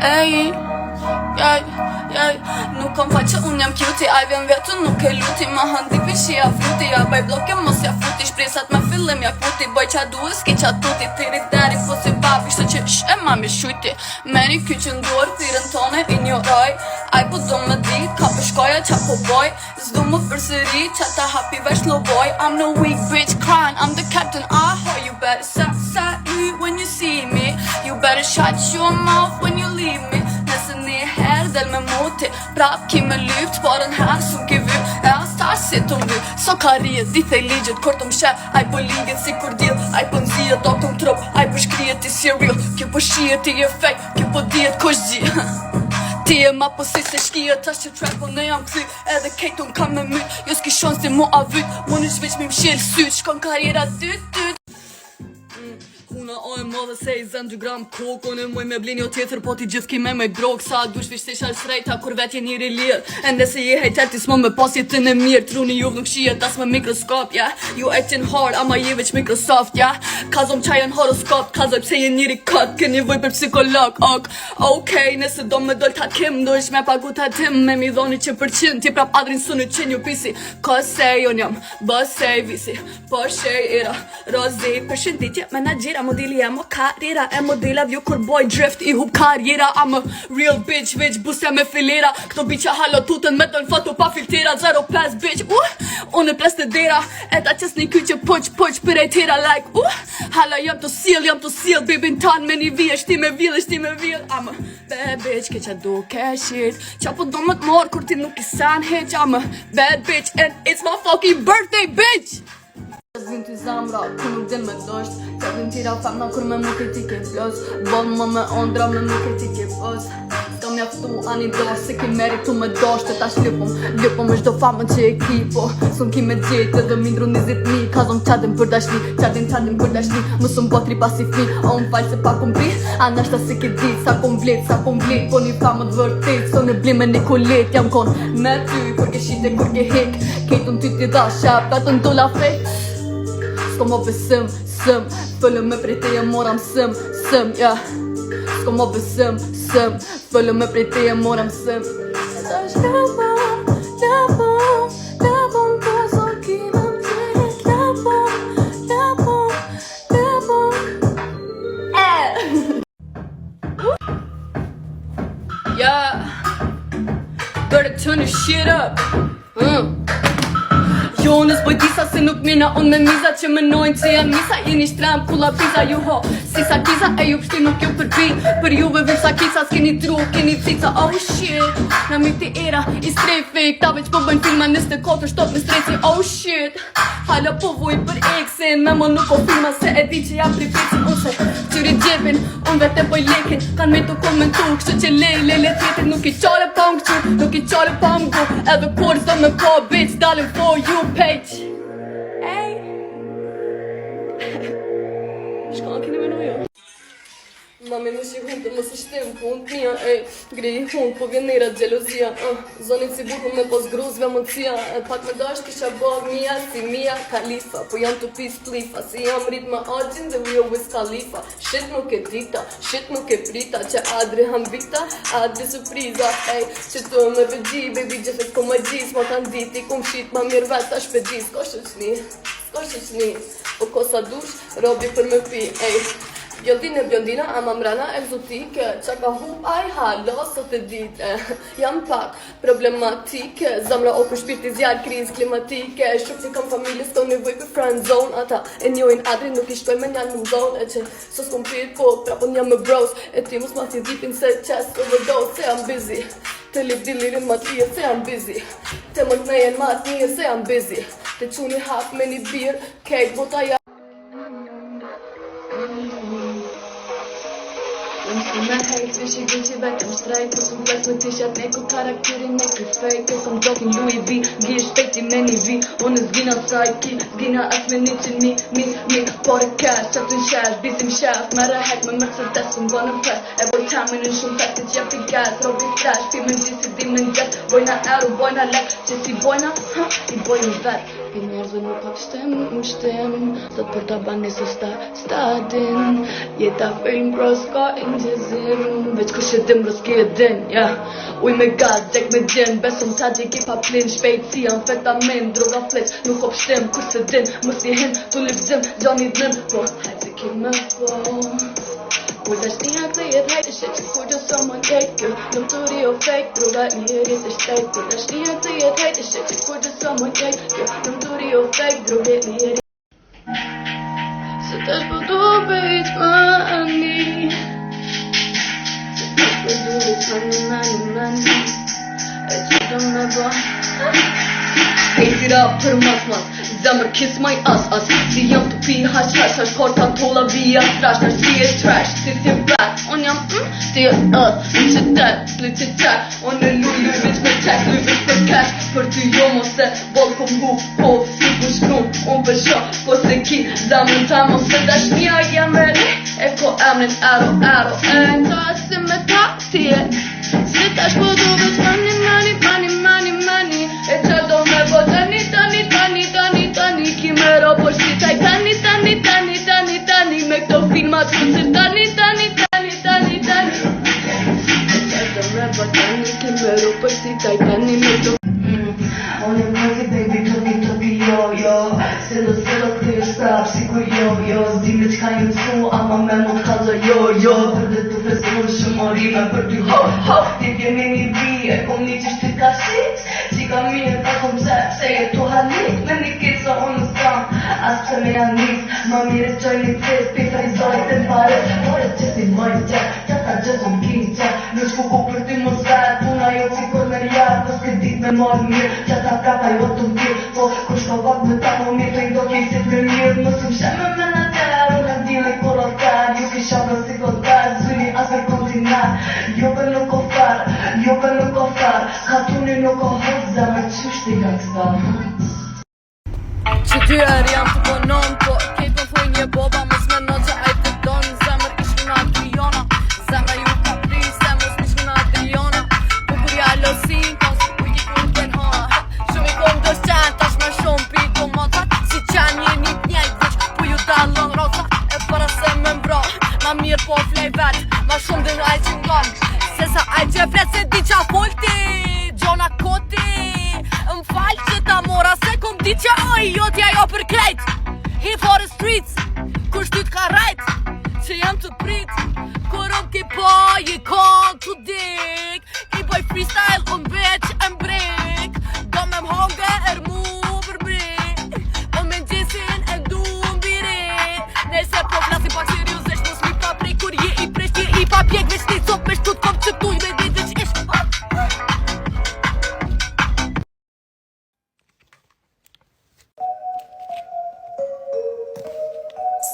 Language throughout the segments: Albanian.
Ej, nuk kom faq që unë jam cutie, aj vjen vetën nuk e luti. Ma hëndi pishi ja fruti, ja baj bloke mos ja futi. Shpresat me fillim ja kuti, boj qa duhe s'ki qa tuti. Tiri deri po si babi, shtë që e mami shuti. Meri ky që nduar, thirën tone ignoroj. Aj po do me di, ka për shkoja qa po boj. Zdu më përsëri, qa ta hapi vesh lo boy. I'm no weak bitch crying, I'm the captain, you better side me when you see me. You better shut your mouth when you leave me. Nëse një herë del me muti, prap ki me lypt, porën herë s'u ki vy. E as ta si të mby, so ka rjet, dithej ligjet, kur të mshet. Aj po ligjet si kur dil, aj po nzijet do të trup. Aj po shkrijet ti si real, kjo po shijet ti je fake, kjo po dijet kush gji. Ti e ma po si se shkijet, tash që trap po ne jam kthi. Edhe kejton kam me myt, jo s'ki shon si mu a vyt. Mu në shveq mi mshil syt, shkon karjera dyt. Una o e modhe se i zën 2 gram kokon e muj me blin jo tjetër po ti gjithë ki me grok. Sa dush visht isha shrejta kur vet je njëri lir. Ende se je hejter ti s'mo me pas jetën e mirë. Truni juv nuk shijet as me mikroskop, ja. Ju actin hard ama je veç Microsoft, ja. Kazom qajen horoskop, kazoj pse je njëri kat. Ke nevoj për psikolog, ok. Okej, nëse do me dol ta kim, do ish me pagu ta tim. Me mi dhoni 100%, ti prap adrin suni qen ju pisi. Kosej on jam, bësej visi. Porsche era, rozi, përshëndetje menagjera. Modeli jam o karriera e modela vju kur boj drift i hub karriera. I'm a real bitch, busja me filera. Këto biqa halo tutën me ton foto pa filtera. 05 bitch, unë e pres të dera. E ta qes një kyqe poq për e tjera like hala jam të sil bibin tan me një vje. Shti me vil I'm a bad bitch, ke qa do ke shit. Qa po do më të mor kur ti nuk i san heq. I'm a bad bitch and it's my fucking birthday bitch. Zin t'i zamra, ku nuk din me dosht. Qa din tira famna kur me nuk e ti ke flos. Bol më me ondra me nuk e ti ke pos. Ska mjaftu ani dosh, se ki meri tu me dosht. E tash ljupom është do famën që e kipo. Sun ki me gjetë edhe mindru 20.000. Kazom qadin për dashni, qadin për dashni. Mësum botri pasi fi, o më falj se pa kom brit. Anashta se ki dit, sa kom vlit. Po një famët vërtit, so në blim me një kulit. Jam kon me ty, kur ke shite, kur ke hik. Ketun ty ti dha shap, vetën do la fejt. S'ko mo besim, fëllë me prej teje moram sëm, ja. S'ko mo besim, fëllë me prej teje moram sëm. E ta është labom, pëso ki më tjek, labom. Yeah, better turn your shit up. Jo nësë boj disa se nuk mina unë me miza që menojnë që jam misa. Jeni shtram kula pizza ju ho si sa kiza e ju pështi nuk ju përbi. Për juve vim sa kisa s'keni tru, keni cica. Oh shit, na mi ti era i straight fake. Ta veç po bëjnë filma 24 shtop me streci. Oh shit, hala po vuj për eksin. Me mo nuk o filma se e di që jam pripecin. Unë se qyri gjepin, unë vete poj lekin. Kan me të komentu, kështë që lej tjetin. Nuk i qare pa më këqy, nuk i qare pa më gu. Edhe kur zdo me po bitch, dalin for you page. Ej Shkallë kini me nujo Mami më shi hunë të më së shtim punë t'mija. Ej, gri hunë po vjen nera gjelozia. Zonin si burku me pos gruzve mundësia. Pak me dash kisha bog mija si Mia Khalifa. Po jam të pis plifa, si jam rrit me agjin dhe Rio Wiz Khalifa. Shit nuk e dita, shit nuk e prita. Që adri hambita, adri surpriza. Ej, që të me vëgji, baby gjithet ko ma gjis. Ma kanë diti, kum shit ma mirë vet ta shpedis. Ko shëqni, po ko sa dush, robi për me pi. Ej, Bjondina, ama mrena egzotike. Qa ka hub aj halo sot e dite. Jam pak problematike. Zamra o për shpirti zjarë kriz klimatike. Shuk që kam familje s'ko nevoj për friend zone. Ata e njojnë adri nuk i shkoj me njanë në zone. E që sos kom prit po, prapon jam me bros. E ti mus ma ti dipin se chest overdose. Se jam busy, të lip dilirin ma tije se jam busy. Të mënt me jenë ma t'nije se jam busy. Të quni hap me një bir, kejt bota ja. Me hejt, vish i Gucci vetëm shtrejt. Po su flex me t-shirt me ku karakterin e këtë fejt. Po kom jokin Louis V, gjir shpejti me një vi. Unë zgina sajki, zgina as me një që mi. Por e cash, qatën shash, bitim shaft. Me rehek me Mercedes, unë gënë press. E boj tamin në shumë fest, të gjep i gas. Robi flash, ti me gjisi di me njet. Bojna euro, bojna lek, që si bojna, i bojnë vet. I njerëzve nuk pak shtem, më shtem. Sot për ta bani së stadin. Jeta fejnë bro s'ka ingjezim, veç kush e dim bro s'ki e din, uj me gaz, dek me gjen, besom ta gjeki pa plin, shpejtësi, amfetamin, droga fleq, nuk o pështim, kur se din, mës ti hin, tu lipzim, gjani dlim, po, hajtë se ki me po. Kur të shtina këtë jetë hajtë shit, që kur të someone take you, lëm të ri o fake, droga njeri se shtek. Kur të shtina këtë jetë hajtë shit, që kur të someone take you, lëm të ri o fake, droga njeri. Se tash po do bejt mani, se tash po do bejt mani, e që do me bo. Hejtira për mas, zemër kiss my ass, si jam të pi hash, korta tolla via trash, si e trash, si black, on jam ti e në qytet, plicitet, on e luj veç me tek, luj veç për cash, për ty jo mose, bol kom hu, po, si ku shkrum, on për shok, po se ki, zemën ta mose dashnia jem veri, e ko emrin aro, e në ta si me ta, ti e, si tash po do veç mani, e qa do me bo tani, ki me ro po shqitaj tani, me këto filmat kucir tani, e qa do me bo tani, ki me ro po shqitaj tani, me këto On je mrazi baby, topi, yo Selo, këtë je staf, sikur yo Zdi me qka ju mësu, ama me mund kallo yo Për dhe të freskur shumë rime për ty ho Ti vjemi një vi, e kom një qishti ka shit Qika mirë, ka kom qep, se je tu halit Me një kitë so unë s'kam, as që me janë nis Ma mire qoj një cis, pita i zojt e pare More që si mojt qep, qata gjëzum kin qep Në shku për ty më svet, puna jo sikur me rjarë Kës këtë dit me morë mirë, qata prapa jo të mtirë Po, kur shko vak me ta po mirë, fejnë do kejsit për mirë Mësëm shemë me në terë, unë në dile kur o terë Ju kisha për si ko terë, zyni as për kontinar Jo për nuk o farë, ka tuni nuk o hëtë Zemër qështi gangstar Që dyër jam të bonon, po kejt më thuj një boba Mos me në që ajtë të donë, zemër ishë në Adriana Zemra ju ka prise, mos mishë në Adriana Po kur ja losin, ka si ku një kun kënë ha Shumë i kom dës qenë, tash me shumë pi tomatat Si qenë një një njejt, veç po ju dalën rotat E para se me mbra, ma mirë po flej vet Ma shumë dhe aj që nganë Se sa aj që flet se di qa folti Gjona koti M'fall që ta mora se kom di që oj jo t'ja jo për krejt Here for the streets Kur shtyt ka rajt Që jam të prit Kur om ki po i kon të dik I boj freestyle unë veç e mbrek Do me m'honge mu për brik O me n'gjesin e ndu m'bire Nese po flasin pak seriosisht Mos mi pa prej kur je i presht Je i pa pjek veç ti cop me shtut kom që tuj me dit veç ish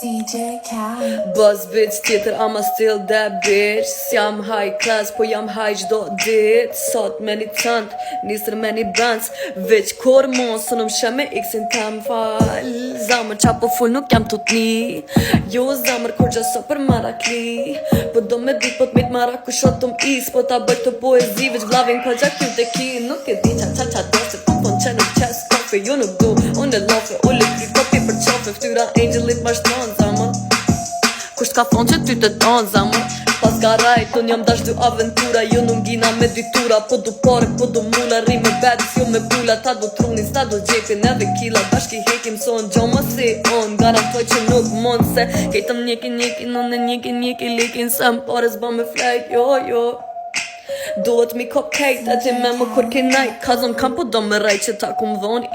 CJ Khaled. Buzz bitch tjetër ama still that bitch S'jam high class po jam high gjdo dit Sot me një cant, nisër me një bands Veç kur mos, së nëm sheme x'in tam fal Zamër qa po full nuk jam të t'ni Jo zamër kur gjaso për marakli Po do me dit po t'mit maraku shot t'um is Po ta bëj të poezi veç vlavin ka gjak ju të ki Nuk e di qa doste t'um pon që nuk qes kofe Jo nuk du, unë e lofe, ulle kry kopi për qofe Ftyra angelit ma shton zamër Kusht ka thonë që ty të tonë zamër Pas ka rajt, unë jam dash du aventura Jo nuk gina me ditura Po du parek, po du mula Ri me bedis, jo me pula Ta du trunin, sta du gjepin edhe kila Bashki hekim son gjoma si on Garantoj që nuk mund se Kejtëm njekin, unë e njekin Lekin se më pare s'ba me flejt Jo Duhet mi kop kejt e ti me më kur ki najt Kazon kam po do me rej që ta kum dhon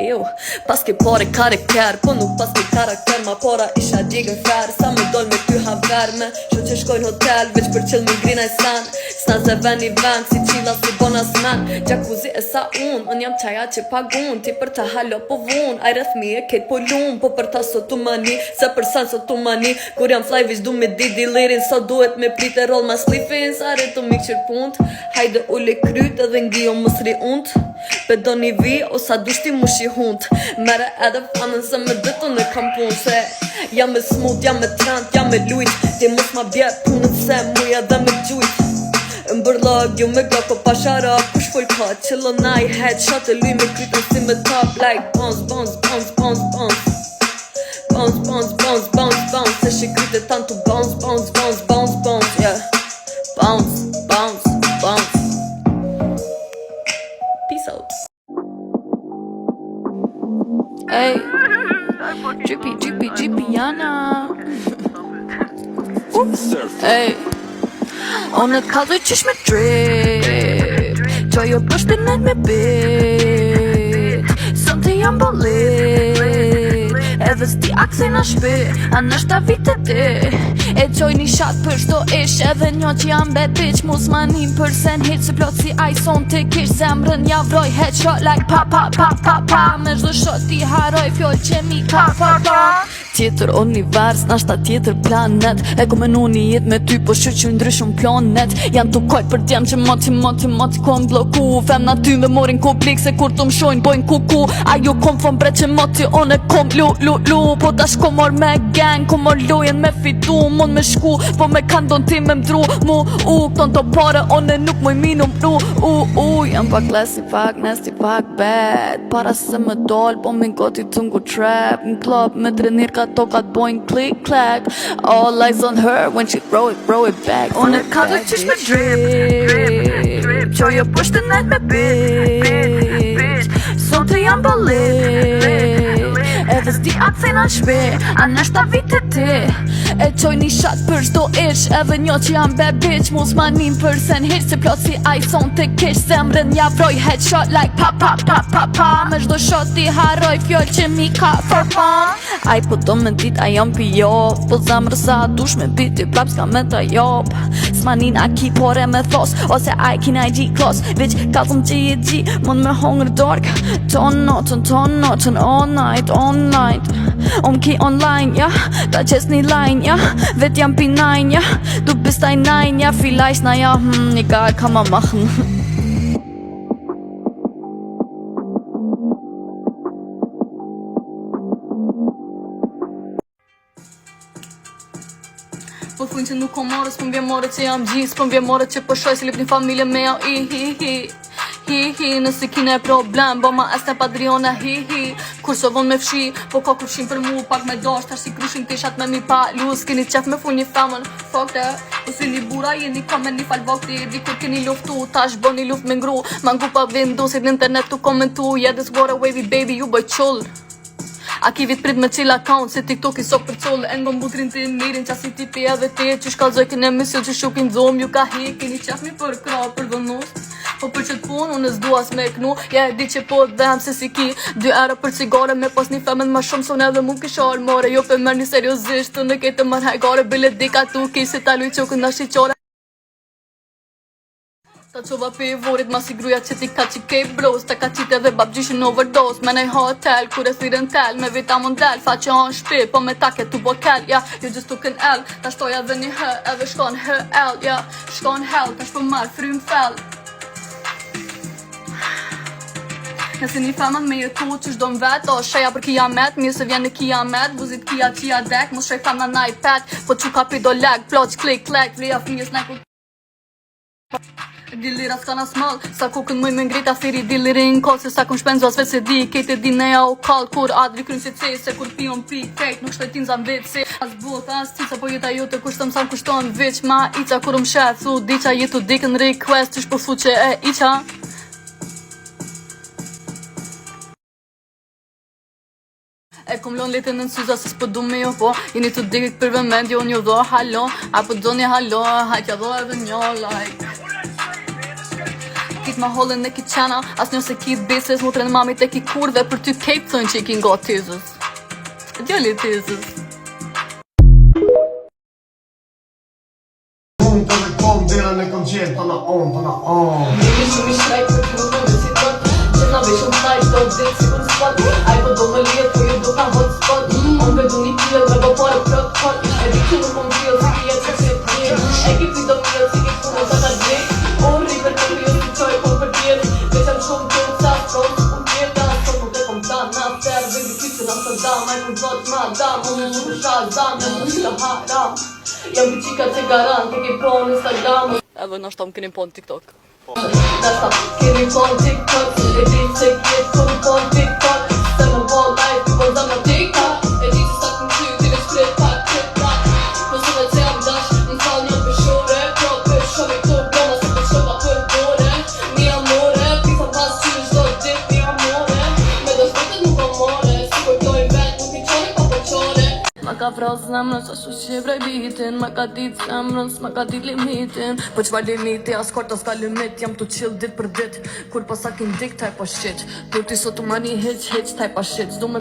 Pas ki pare karakter Po nuk pas ki karakter Ma para isha gjigën fer Sa me dol me ty haver Me sho që shkojnë hotel Veç për qill mi grina i sen Sna ze ven i vend Si qila si bona smen Gjakuzi e sa unë jam qaja që pagun Ti për ta halo po vun Aj rëth mi e kejt po lun Po për ta sot tu mani Se për sen sot tu mani Kur jam fly vish du me didi lirin Sa duhet me plit e roll ma slifin Sa re tu mi qër punt Hajde ule kryt edhe ngi o mësri unt Pe do një vi o sa dushti mu shi hunt Mere edhe fanën se me dëtu në kam pun Se jam me smut, jam me trant, jam me lujt Ti mos ma bje punët se muja dhe me gjujt Mbërlog, jo me gloko pa shara Kush full ka, qëllo na i head shot E luj me krytën si me top Like bounce bounce, bounce, bounce, bounce, bounce. Se shikrit e tanto bounce, bounce, bounce, bounce, bounce, yeah. Bounce, bounce, bounce. Peace out. Hey, drippy, drippy, drippyana. Hey, unë të kalzoj qysh me drip, qojo përshtinet me bit, sëm të jam bolit, edhe s'ti akse në shpi, anë është ta vite ti. E qoj një shatë për shto ish, edhe njo që jam bad bitch, mus manim për sen hit, se plot si ajson të kish, zemrën javroj, headshot like pa pa pa pa pa, me zdo shot ti haroj, fjoll që mi ka pa pa. Tjetër univers, nashta tjetër planet, e ku menu një jet me ty, po shuqy ndryshon planet. Jam të kojt për djem që mati kom bloku, femna ty me morin komplik, se kur të mshojnë bojnë kuku. Ajo kom fëm bre që mati one kom lu, po tash kom mor me gang, kom mor lojen me fitu, mon me shku, po me kandon ti me mdru mu, këton të pare, one nuk moj minu mru, jam pak lesi, pak nasty, pak bad, para se me dol, po me goti të ngu trap, në club me trenir ka tokat bojnë click clack, all eyes on her when she throw it back. Unë ka të qysh me drip, qojo përshtinet me bitch, sot të jam bolit, edhe s'di akse në shpi, anë është ta vite ti. E qoj një shatë për shdo ish, edhe njo që jam bad bitch, mus manim për sen hit, se plot si ajson të kish, zemrën javroj, headshot like pa pa pa pa pa, me zdo shot ti haroj, fjoll që mi ka for fun. Aj po do me dit a jam pijo, po zemrë sa dush me biti, prap s'ka me ta jop, s'manin a ki pore me thos, ose aj kina i gji klos, veç kalzëm që i gji, mund me hongër dark, ton notën, all night, ki online, ja, ta qes një line, ja, vet jam P9, ja, du bist ein Nein, ja, vielleicht, naja, egal, kann man machen. Po thunë që nuk kom marrës, po m'vje marrë që jam gjis, po m'vje marrë që po shoj si lip një familje me ja nëse kine problem, bo ma este padrione kur së von me fshi, po ka kërshim për mu, pak me dash, tash si kryshim tishat me mi pa luz, kini qef me full një femën, fuck that, po si një bura jeni ka me një fal vakti, di kur kini luftu, tash bo një luft me ngru, mangu pa vendosit në internet tu komentu, yeah this water wavy baby, ju bëj qull. A ki vit prit me chill account, se TikTok i sok për coll, e ngon butrin të mirin, qasi tipi edhe ti, që shkallzoj kine misil që shukin zom, ju ka hik, kini qef mi për kra, për dhënus. Po për qëtë pun, unë s'dua s'me knu, ja e di që po dhem se si ki, 2 euro për cigare, me pas një femen ma shumë, son edhe mu kishar more, jo për mërë një seriosisht, të në kejtë mërë hajgare, bile dika tu ki, se ta luj qokën në shqiqare. Ta qova pe i vorit, ma si gruja që ti ka që kej bros, ta ka qit edhe babgjishin overdose, me nej hotel, kur e thirën tel, me vita mundel, fa që anë shpi, po me take tu bokel, ja, jo just tu kën el, ta shtoj edhe një hë, edhe shkon hë el, ja, shkon hell, ta shpo marë frym fel. Nëse një femën me jetu që shdo në vet, o sheja për kiamet, mirë se vjen në kiamet, vuzit kia qia dek, mos shej femna na iPad, po që ka pi do leg, ploq, klik, klek, vlija fëmijës ne ku Dillira s'ka na small, sa kokën mëj me ngrejta thiri dillirin kall, se sa kun shpenzo as vet se di, kejt e di neja o kall, kur adri kryn si cej, se kur pion pi kejt, nuk shtojtin zan vet se, as bot, as cica, po jeta jote kushtëm sa kushton veç, ma ica kur shet, thu diqa jetu dikën request, që shpo thu që e iqa. E kom lon letën në syza se s'po du me jo po, jeni të dikit për vëmend, jo një dho halo, apo do një halo, hajtja dho edhe një like. Kit ma hollën në ki qena, as një se ki beses, mutren mamit e ki kurve, për ty kejp thënë që i ki nga tizës. Djali tizës. Unë të dhe kom dira në kom qenë, të na on. Një shumë i shrejt për kjo në si tot, që na veshëm taj, do dhe si kur spot, aj po do më lijet, po ju do ka hot spot, on vedu një pjell, me bo pare plot hot, e di që nuk kom pjell, si ki jetë që si t'njel, e ki pito pjell, si ki punë të ka djel, o river të pjell, si qoj po për pjell, veçam shumë të të pros, unë pjeta, so po të kom ta, na fer, vedi kyqë në të dam, aj më zot ma dam, unë më shazam, e më shla haram, jam bi qika që garant, e ki po në Instagram, edhe në shtam keni po në TikTok. Nasa, keni po në TikTok, e di që kjetë koni po në TikTok, se më po live, po zë në TikTok, e di që sa kën para zemrës, ashtu që vrej bitin. Ma ka dit zemrës, ma ka dit limitin. Po qfar limiti, as kort as ka limit. Jam tu chill dit për dit. Kur pas akin dik, taj pa shit. Kur ti sot u mani hiq, taj pa shit. Zdu me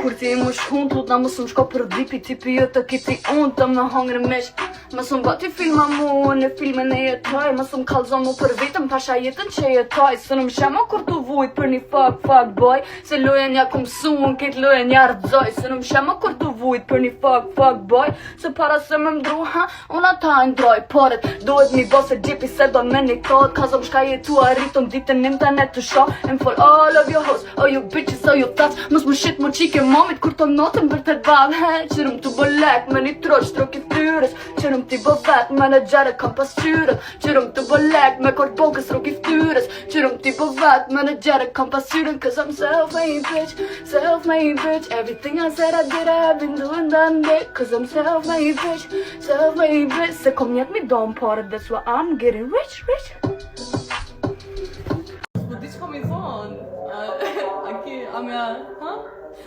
kur ti mu shkun, tut na mësëm shko për dipi. Tipi jo të kiti unë të më hongre mesh. Mësëm gati filma mu, në filmin e jetoj. Mësëm kalzon mu për vitëm, pasha jetën që jetoj. Së në më shema kur tu vujt për një fuck boy. Se lojen ja kom sun, kit lojen ja rëdzoj. Së në më shema kur tu vujt për një fuck boy. Se para se me mdruha, unë ata e ndroj. Poret, duhet mi bose gjipi se do me një kod. Ka zom shka jetu a rritëm ditën im të net të show. And for all of your hoes, all you bitches, all you thugs. Mës më shit më qike momit kur të notën për të bab. Qërëm të bolek me një troq, trok i ftyrës. Qërëm ti bo vet me në gjere kam pas qyrën. Qërëm të bolek me kort bokës rok i ftyrës. Qërëm ti bo vet me në gjere kam pas qyrën. Cause I'm self-made bitch, self-made bitch. Everything I said I did, I've been doing that day. Cause I'm self-made bitch, self-made bitch. Se kom jet mi dom pare, that's why I'm getting rich. Diç kom i thon. Aki,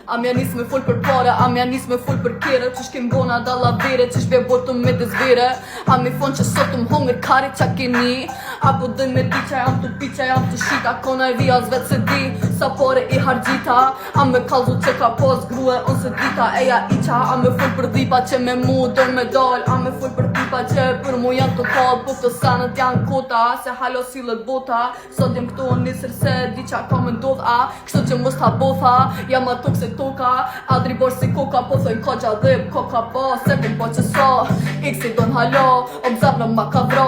Amja nis me full për pare, amja nis me full për kere. Qish kem bona dalla vere, qish be botëm me dëzvere. Am i fon që sot hongër kari qa keni. Apo dën me di qa jam të pi, qa jam të shita. Kona e vija zvet se di, sa pare i hargjita. Am me kalzu që ka pos grue, on se dita eja iqa. Am me full për dhipa që me mu dën me dal. Am me full për dhipa që për mu janë të kall. Po të sanët janë kota, se halo sillet bota. Sot jem këtu o nisër se di qa ka me ndodh a. Kështu që mos ta botha, jam atok se toka. Adri borë si koka, po thojnë kogja dhe koka po. Se kum po që so, ik si don halo. Om zavnë ma ka vro,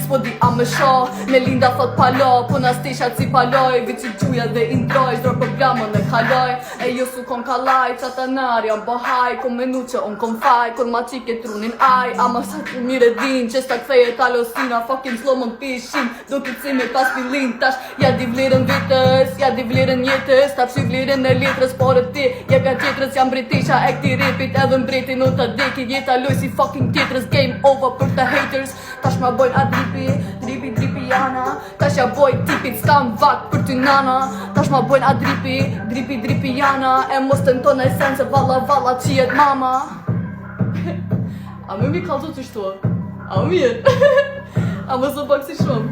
s'po di a me sho. Me linda thot palo, po nas tishat si paloj. Vici gjuja dhe indroj, zdor programën e kaloj. E jo su kon kalaj, qata nari jam bohaj. Kom menu që on kom faj, kur ma qike trunin aj. Ama sa të mire din, që sta ktheje talosina. Fucking slow më pishin, do këtë si me pas pilin. Tash, ja di vlerën vitës, ja di vlerën jetës. Ta pshi vlerën e letrës, por ti je ka tjetrës, jam britisha e këti ripit. Edhe mbreti në të deki, jeta loj si fucking tjetrës. Game over për të haters. Tash ma bojnë a dripi jana. Tash ja boj tipit, s'kam vak për ty nana. Tash ma bojnë a dripi jana. E mos të në tonë e sen se valla qijet mama. A më mi kalzo që shtu? A më mirë? A më zë pak si shumë?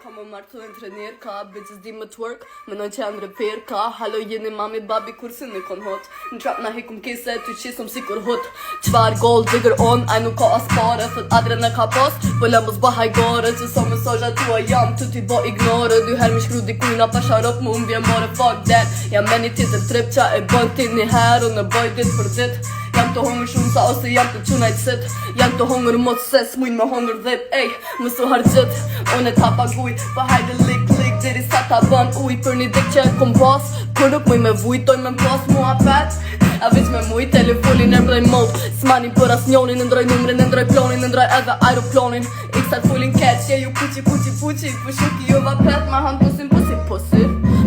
Ka më martu e trener, ka bitches di më twerk. Menoj që janë reper, ka halo jeni mami babi kursin në kon hot. Në trap na hikum kese, ty qisëm si kur hot. Qfar gold digger on, aj nuk ka as pare. Thët adre në ka pos, po le mos bahaj gore. Që so mesazha tua jam, të ti bo ignore. Dy her mi shkru dikujna pa sharop, mu umbje more fuck that. Jam meni tjetër trip qa e bën ti një herë. Unë e boj dit për dit. Jam të hongër shumë sa ose jam të qunajt sit. Jam të hongër mos se s'mujnë me hongër dhip. Ej, më su hargjit, unë e ta paguj. Pa hajde lik, diri sa ta bën uj. Për një dik që kom pas, kur nuk muj me vuj. Toj me m'pas mua pet, a veç me muj. Telefonin e mbroj mod, s'mani për as njonin. Ndroj numrin, ndroj plonin, ndroj edhe aeroplanin. Iksat fullin catch, je ju puqi. Po shuki jo va pet, ma han pusin.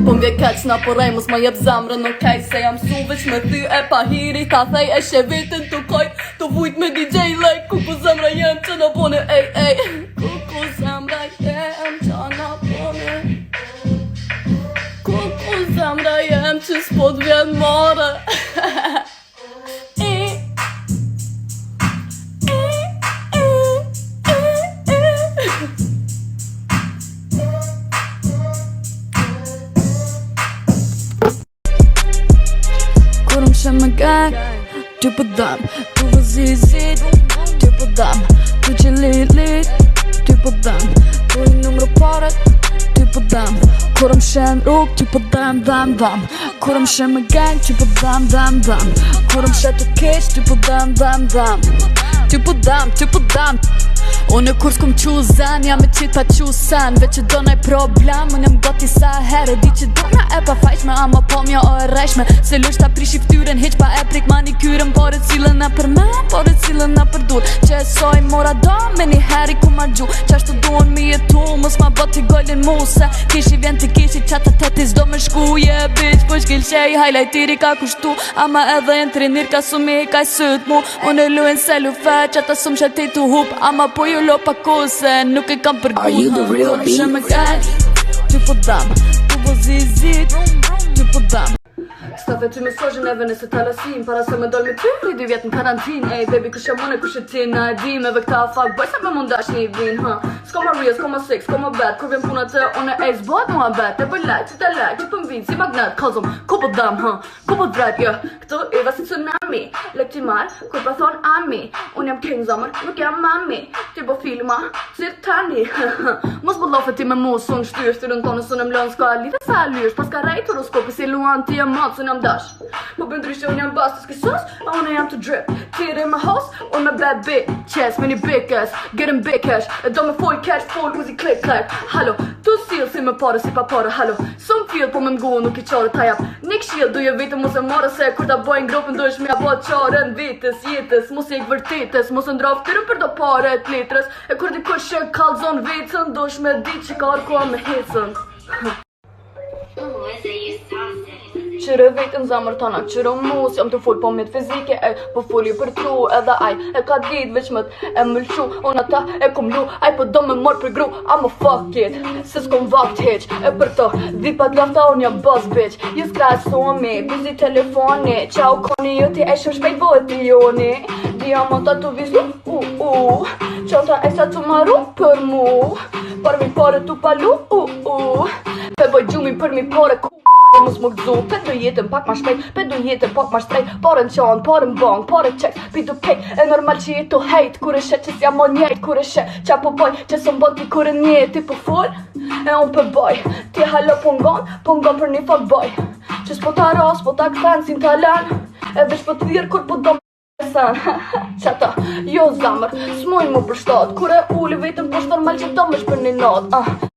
Po m'vje keq na porej, mos ma jep zamrën okej. Se jam su veç me ty e pa hiri. Ta thej e she vetën të koj. Të vujt me DJ lej. Kuku zamra jem që në bone, ej. Kuku zamra jem që në bone. Kuku zamra jem që s'po t'vjen more. Që më gang, ty për dam. Tu vëzizit, ty për dam. Tu që lit, ty për dam. Tu i numru paret, ty për dam. Kur më shen rrug, ty për dam. Kur më shen më gang, ty për dam. Kur më shen të kesh, ty për dam. Ty për dam. Unë kur s'kom qu zen, jam e qita qu sen. Veç që do naj problem, unë jem gati sa herë. Di që dona e pa fajshme, ama po mja o e rejshme. Se lusht ta prishi ftyren, heq pa e prik manikyren. Pore cilën e për me, pore cilën e për dur. Që e soj mora do, me një heri ku ma gju. Qashtu duon mi jetu, mos ma bot t'i gollin mu. Se kishi vjen t'i kishi qata teti s'do me shku. Je bitch, po shkil qej, hajlajtiri ka kushtu. Ama edhe jen trinir ka sumi, ka sët mu. Unë e luen se lu fe, qata sum shetej t'u hup. Ama po ju lo pa kose, nuk e kam përgu. Are you the real Kur më shë më gaj, ty po dam. Tu vëzizit, ty po dam. Stafe ty me sojën e vene se talasin para se me dol me ty, rri 2 vjet në karantin. Ej baby kush jam unë kush je ti, na e di me këta fuck boy sa me mundash një vin, ha. S'ko ma real, s'ko ma sex, s'ko ma bad, kur vjen puna te unë e zbot mua bet. E bëj like, si ta like, që pëm vin si magnet, kozum, ku po dam, ha. Ku po drejt, jo. Këtu i va si tsunami, lek ti mar, kur pa thon ami. Unë jam king zamër, nuk jam mami. Ti po filma, si tani. Mos bollofe ti me mu, sun shtyr, styrën tonë, sun e mlon s'ka lidhe sa lysh, pas ka rejt horoskopi si luan ti e mat, sun jam dash. Po bëndryshe unë jam bas të s'kisos, a unë jam të drip. Ti re me hos, unë me bad bitches, mini big ass, getting big cash. E do me foj cash, full uzi click clack. Hallo, tu sil si me pare, si pa pare, hallo. Some feel po me mgu, nuk I qare ta jap. Nik shield, duje vitëm, mos e marë se kur ta bojnë grupën, do ish me abo qarën vitës, jetës, mos e këvërtitës, mos e ndraf tyrën për do pare et litrës. E kur di kush e kalzon vitën, do ish me dit që ka arkoa me hecën. Qire vetën zamër tona, qire mus, jam të full po mit fizike, e po fulli për tu, edhe aj, e ka dit veç mët, e mëlqu, unë ata e kom lu, aj po do me mor për gru, I'ma fuck it, se s'kom vakt heq, e për të, dhipat lafta unë jam boss bitch, jes krasomi, bizi telefoni, qau koni jëti e shumë shpejt vojt i joni, diamanta të vizlu, qanta e sa të maru për mu, par mi pare të palu, pe boj gjumi për mi pare ku. Mos më gëzu, pe do jetën pak ma shpejt, pe do jetën pak ma shtrejt. Parën qanë, parën bank, parën qek, pitu kejt. E normal që jetu hejt, kur e shet që s'jam o njejt. Kur e shet qa po boj, që së mbon ti kur e njetë. Ti po full, e unë për boj. Ti hallo po ngon për një fuck boy. Që s'po ta ras, po ta këthen si n'talan. E vesh po t'virë kur po do Qata, jo zamër, s'mojnë mu për shtat. Kur e uli vetën posh normal që do mësh për një nat.